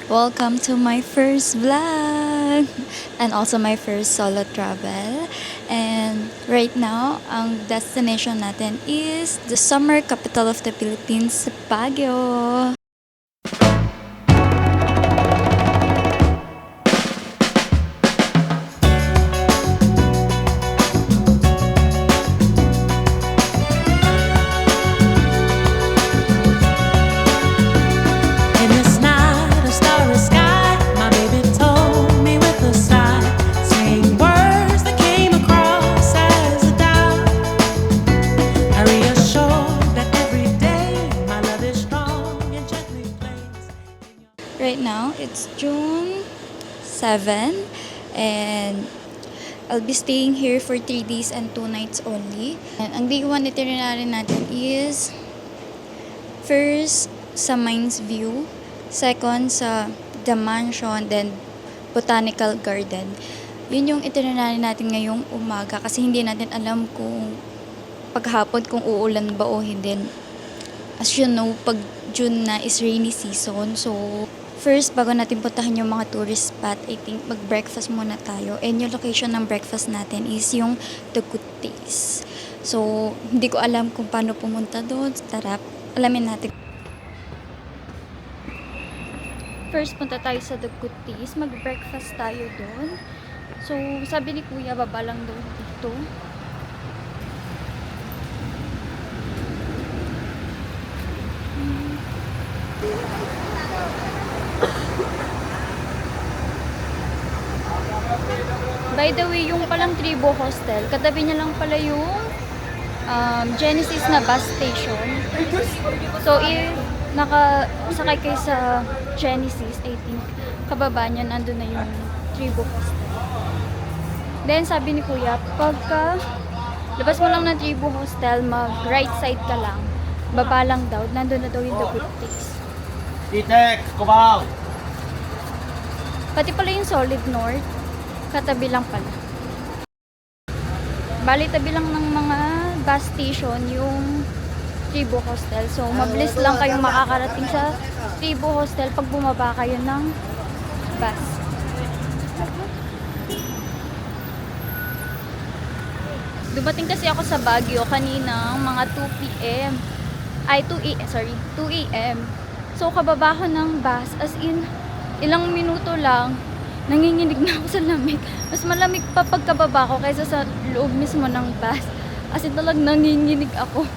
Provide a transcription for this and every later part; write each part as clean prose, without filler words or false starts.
Welcome to my first vlog and also my first solo travel. And right now, ang destination natin is the summer capital of the Philippines, Baguio. In this night of starry sky, my baby told me with a sigh, saying words that came across as a doubt. I reassured that every day my love is strong and gently plays. Right now, it's June 7 and I'll be staying here for 3 days and 2 nights only. And ang day 1 itinerary natin is first sa Mines View, second sa The Mansion, then Botanical Garden. Yun yung itinerary natin ngayong umaga kasi hindi natin alam kung paghapon kung uulan ba o hindi. As you know, pag June na is rainy season. So, first, bago natin puntahan yung mga tourist spot, I think mag-breakfast muna tayo. And yung location ng breakfast natin is yung The Good Taste. So, hindi ko alam kung paano pumunta doon. Tara, alamin natin. First, punta tayo sa The Good Taste. Mag-breakfast tayo doon. So, sabi ni Kuya, baba lang daw dito. By the way, yung palang Tribo Hostel, katabi niya lang pala yung Genesis na bus station. So, if nakasakay kayo sa Genesis, I think, kababa niya, nandun na yung Tribo Hostel. Then, sabi ni Kuya, pagka labas mo lang ng Tribo Hostel, mag-right side ka lang, baba lang daw, nandun na daw yung The Good Taste. Titek, kumaw! Pati pala yung Solid North, katabi lang pala. Bali, tabi lang ng mga bus station yung Tribo Hostel. So, mabilis lang kayong makakarating sa Tribo Hostel pag bumaba kayo ng bus. Dumating kasi ako sa Baguio kanina mga 2 p.m. Ay, 2 a.m. So, kababa ko ng bus. As in, ilang minuto lang, nanginginig na ako sa lamig. Mas malamig pa pagkababa ko kaysa sa loob mismo ng bus. As in, talagang nanginginig ako.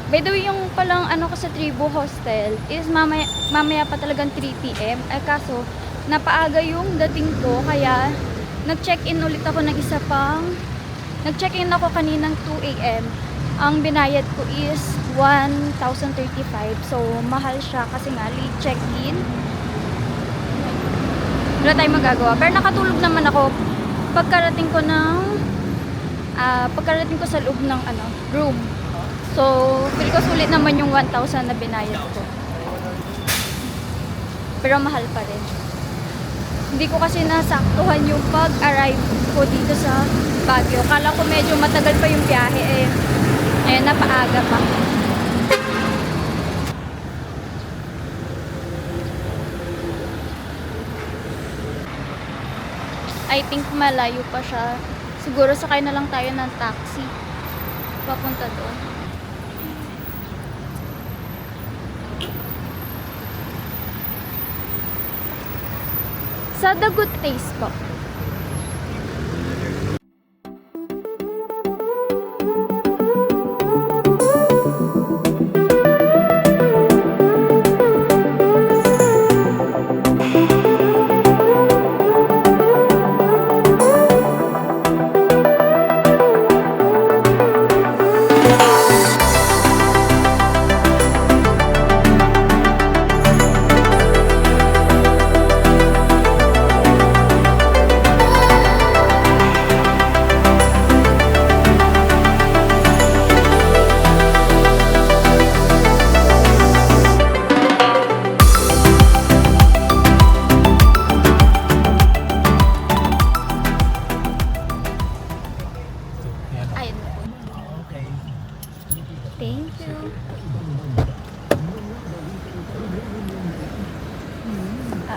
By the way, yung palang ano ko sa Tribo Hostel is mamaya pa talagang 3 p.m. Ay kaso, napaaga yung dating ko. Kaya, nag-check-in ulit ako ng isa pang. Nag-check-in ako kaninang 2 a.m. Ang binayad ko is 1,035. So, mahal siya kasi nga late check-in. Wala tayong magagawa. Pero nakatulog naman ako pagkarating ko sa loob ng room. So, feel ko sulit naman yung 1,000 na binayad ko. Pero mahal pa rin. Hindi ko kasi nasaktuhan yung pag-arrive ko dito sa Baguio. Kala ko medyo matagal pa yung biyahe eh, napaaga pa. I think malayo pa siya. Siguro sakay na lang tayo ng taxi papunta doon. Sa The Good Taste po.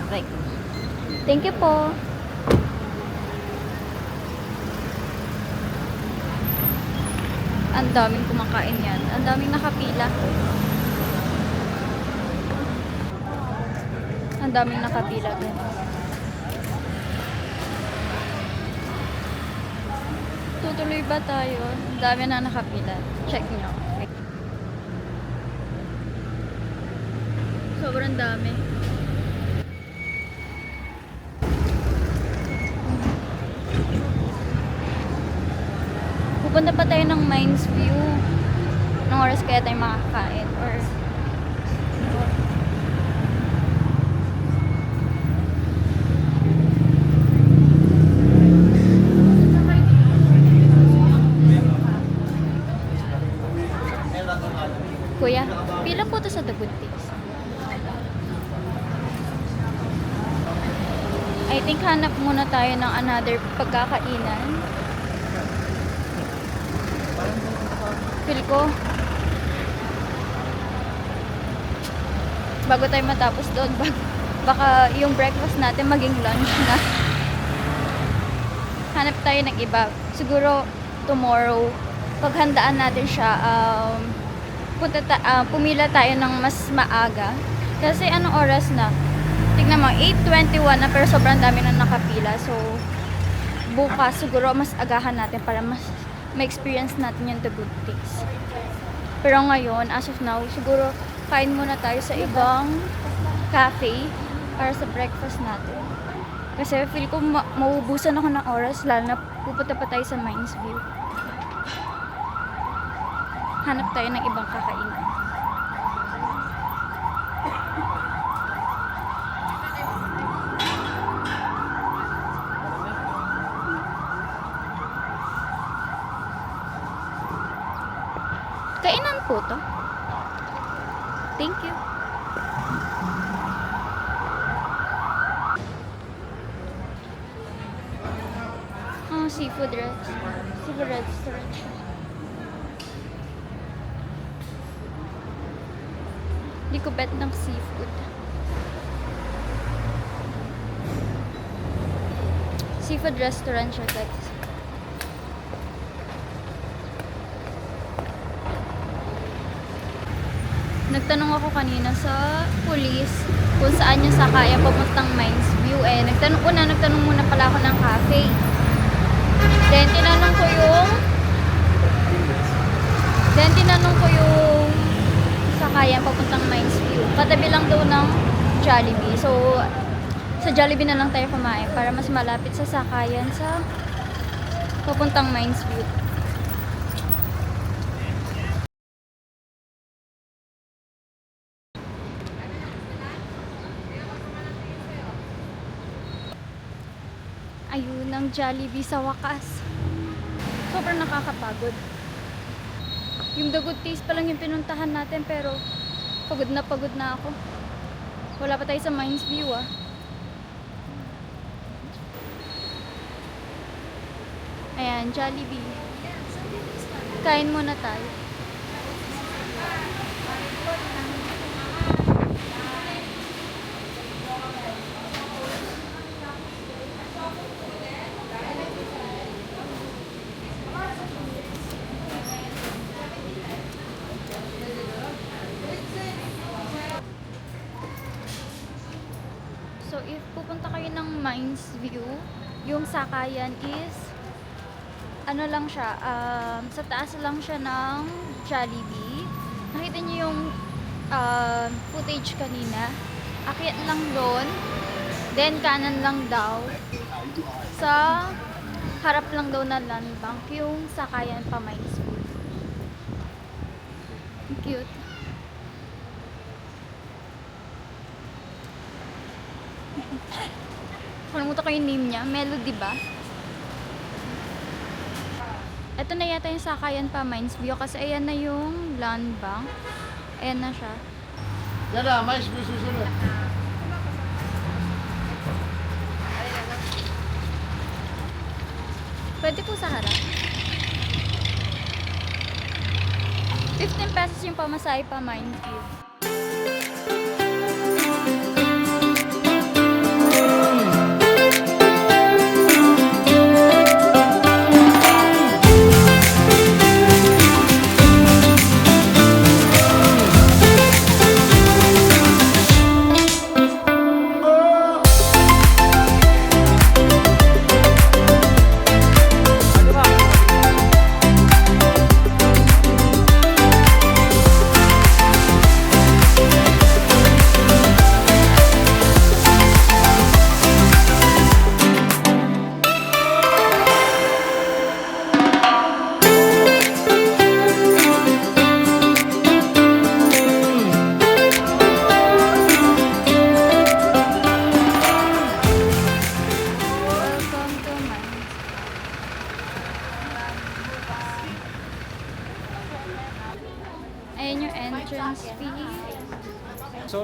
traffic. Thank you po. Ang daming kumakain yan. Ang daming nakapila. Ang daming nakapila din. Tutuloy ba tayo? Ang dami na nakapila. Check nyo. Sobrang dami. Pupunta pa tayo ng Mines View. Anong oras kaya tayo makakain? Or Kuya, pila po to sa The Good Taste? I think hanap muna tayo ng another pagkakainan. Feel ko, bago tayo matapos doon, baka yung breakfast natin maging lunch na. Hanap tayo ng iba. Siguro tomorrow, paghandaan natin siya, pumila tayo ng mas maaga. Kasi anong oras na? Tignan mo, 8:21 na pero sobrang dami na nakapila. So, bukas siguro mas agahan natin para mas ma-experience natin yung The Good Taste. Pero ngayon, as of now, siguro kain muna tayo sa ibang cafe para sa breakfast natin. Kasi feel ko mauubusan ako ng oras, lalo na pupunta pa tayo sa Mines View. Hanap tayo ng ibang kakainan. Kainan po to. Thank you. Oh, seafood restaurant. Hindi ko bet ng seafood. Seafood restaurant siya, guys. Nagtanong ako kanina sa police kung saan yung sakaya papuntang Mines View. Nagtanong muna pala ako ng cafe. Then tinanong ko yung sakayan papuntang Mines View. Katabi lang daw ng Jollibee. So, sa Jollibee na lang tayo kumain para mas malapit sa sakayan sa papuntang Mines View. Ayun, ang Jollibee sa wakas. Sobrang nakakapagod. Yung The Good Taste pa lang yung pinuntahan natin pero pagod na ako. Wala pa tayo sa Mines View ah. Ayan, Jollibee. Kain muna tayo. So, if pupunta kayo ng Mines View, yung sakayan is ano lang siya, sa taas lang siya ng Jollibee. Nakita niyo yung footage kanina. Akyat lang doon, then kanan lang daw. Sa harap lang daw na land bank yung sakayan pa Mines View. Cute. Kalimutan ko yung name niya. Melody ba? Ito na yata yung sakayan pa Mines View kasi ayan na yung land bank. Ayan na siya. Yan na, mais mo susunod. Pwede po sa harap. 15 pesos yung pamasahe pa Mines View.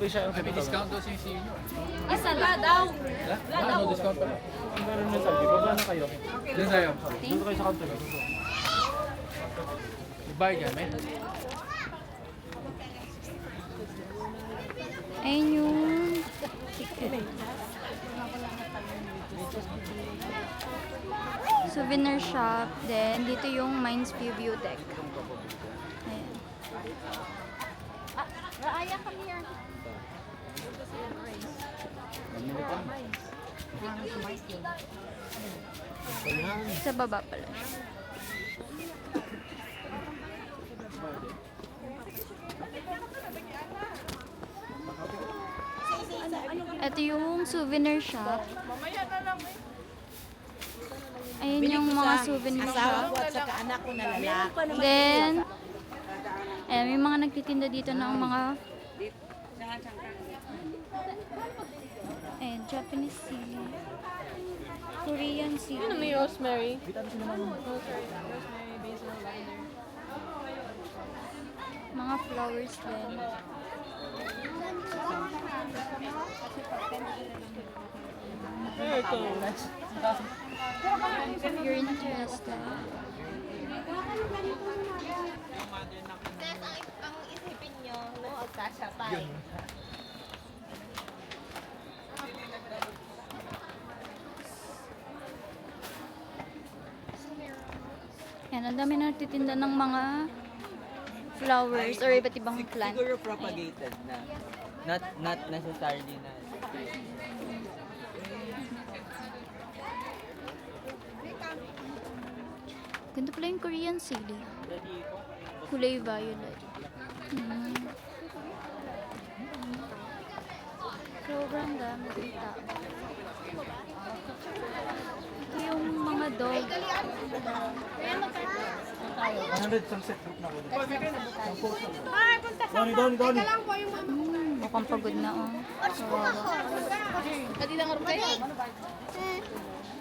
Lagi siya ang May discount daw sa inyo. Isa la daw. Wala, no discount pala. Meron na tayo. Baba na kayo. Doon tayo. Doon kayo sa counter. Bye, kami. Ayun yung ticket. Souvenir shop. Then, dito yung Mines View Deck. Ayan. Raaya kami yan. Sa baba pala. Ito yung souvenir shop. Ayun yung mga souvenir shop. At saka anak ko na lalaki. Then, ayan, may mga nagtitinda dito ng mga ayan, Japanese sili. Korean sili. Ano may rosemary? Mga flowers din. If you're interested. Ang isipin nyo, no? At kasha pa. Yan, ang dami na nagtitinda ng mga flowers or iba't ibang plant. Siguro propagated na. Not necessarily na. Ganda pala yung Korean sili. Kulay violet. Mm. Sobrang dami ng tao. Ito yung mga dog. 100 sunset group na ko. Mukhang pagod na oh. Kadi lang rin kayo.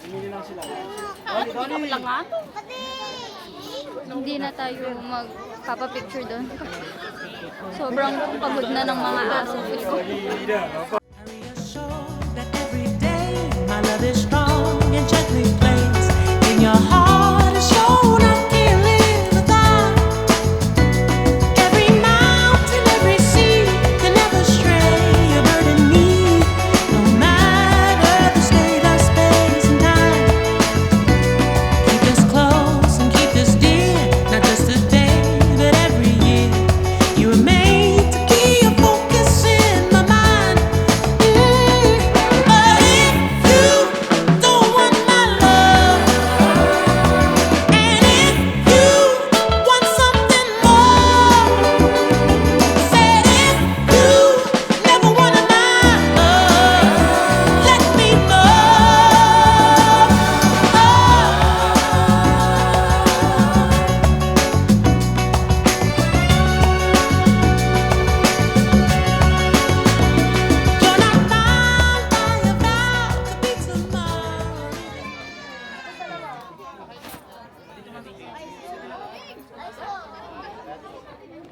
Pumili lang sila. Hindi na tayo magpapapicture doon. Sobrang pagod na ng mga aso. Feel ko. I reassure that every day my love is strong and gently placed in your heart is shown I can't live without. Every mountain, every sea can never stray a bird in me, no matter the state of space and time. Keep us close and keep us dear, not just today but every year. You were made to be a focus in my mind. But if you don't want my love, and if you want something more, said if you never wanted my love, let me know. You're not bound by a vow to be tomorrow.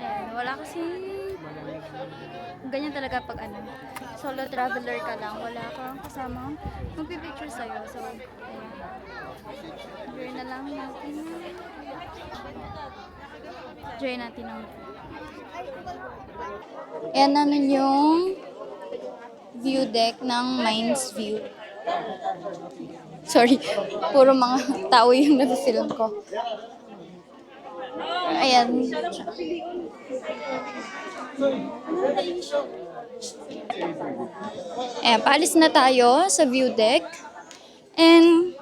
Ayan, wala kasi ganyan talaga pag ano, solo traveler ka lang, wala kang kasama magpipicture sa'yo. So, ayan. Enjoy na lang natin. Enjoy natin ang ayan namin yung view deck ng Mines View. Sorry, puro mga tao yung nag-film ko. Ayan. Ayan, paalis na tayo sa view deck. And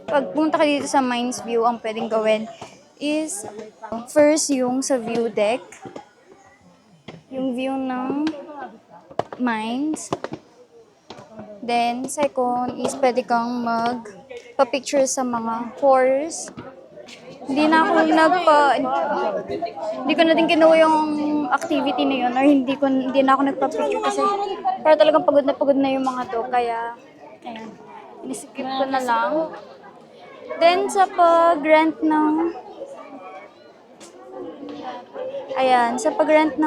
pag pumunta ka dito sa Mines View, ang pwedeng gawin is first yung sa view deck. Yung view ng mines. Then, second is pwede kang magpa-picture sa mga horse. Hindi na ako hindi ko na din kinuha yung activity na yun or hindi na ako nagpa-picture kasi para talagang pagod na yung mga to. Kaya, ayan, iniskip ko na lang. Then, sa pag-rent ng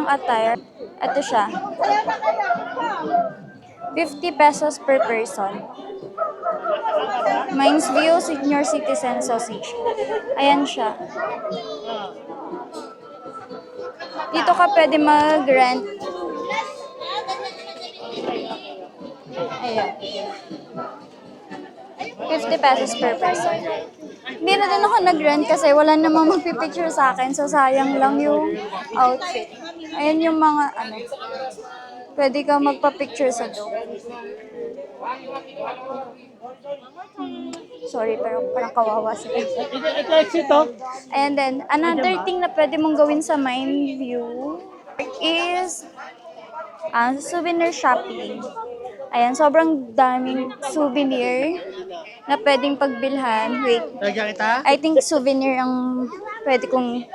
attire, Ito siya. 50 pesos per person. Mines View Senior Citizen Sausage. Ayan siya. Dito ka pwede mag-rent. Ayan. 50 pesos per person. Hindi na din ako nag-rent kasi wala namang magpipicture sa akin. So, sayang lang yung outfit. Ayan yung mga, pwede ka magpa-picture sa do. Sorry, pero parang kawawa sila. And then, another thing na pwede mong gawin sa Mind View is souvenir shopping. Ayan, sobrang daming souvenir na pwedeng pagbilhan. Wait, I think souvenir ang pwede kong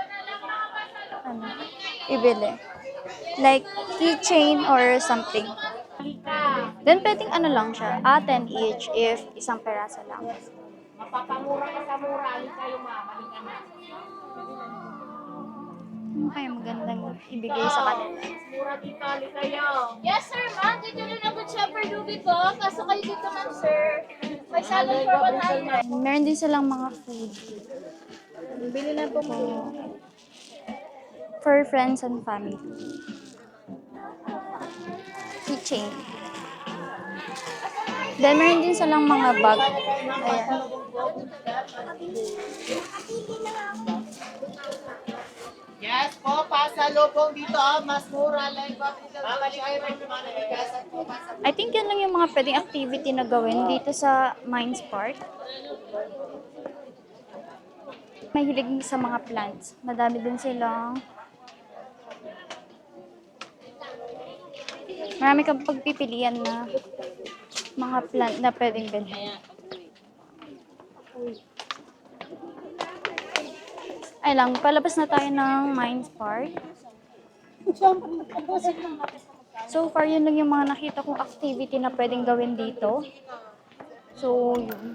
ibili. Like keychain or something. Then pwedeng lang siya, 10 each if isang peraso lang. Ano kaya magandang ibigay sa kanila? Yes, sir, ma'am. Dito rin ako shepherd ruby ko. Kaso kayo dito, ma'am, sir. May salad for 100. Meron din silang mga food. Bili na po mo. For friends and family. Keychain. Then, meron din silang mga bag. Ayan. Yes po, pasalubong dito. Mas mura lang. I think yun lang yung mga pwedeng activity na gawin dito sa Mines Park. Mahilig sa mga plants. Madami din silang marami kang pagpipilian na mga plant na pwedeng bilhin. Ay lang, palabas na tayo ng Mines Park. So far, yun lang yung mga nakita kong activity na pwedeng gawin dito. So, yun.